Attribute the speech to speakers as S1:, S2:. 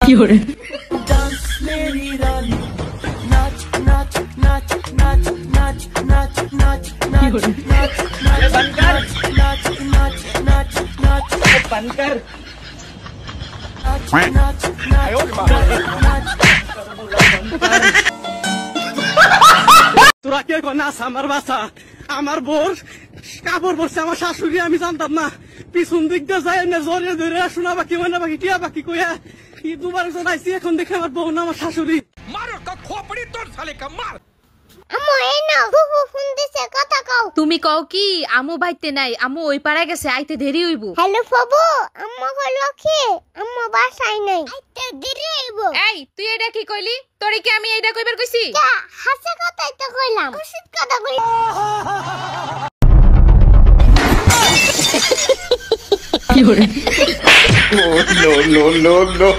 S1: Fiore.
S2: बनकर তোরা কে নাচ আমার বাসা আমার বোর কাপড় পরছে আমার শাশুড়ি আমি জানতাম না পিছন দিক দিয়ে যায় না জোরে ধরে শোনা বাকি মানে বাকি টিয়া বাকি কইয়া দুবার আইসি এখন দেখে আমার বউ না আমার শাশুড়ি মারো খোপড়ি তোর শালে কা মার
S3: আম্মু এই নাও ফুফু ফোন দিছে কথা কও
S1: তুমি কও কি আমু বাইতে নাই আমু ওই পাড়ায় গেছে আইতে দেরি হইব।
S3: হ্যালো ফুফু আম্মু কইলো কি আম্মু বাসায় নাই আইতে দেরি হইব।
S1: এই তুই এটা কি কইলি তোরে কি আমি এইটা কইবার কইছি?
S3: কা হাসে কথাই তো কইলাম উচিত কথা কই।
S1: Fiore.
S4: No, no, no, no, no.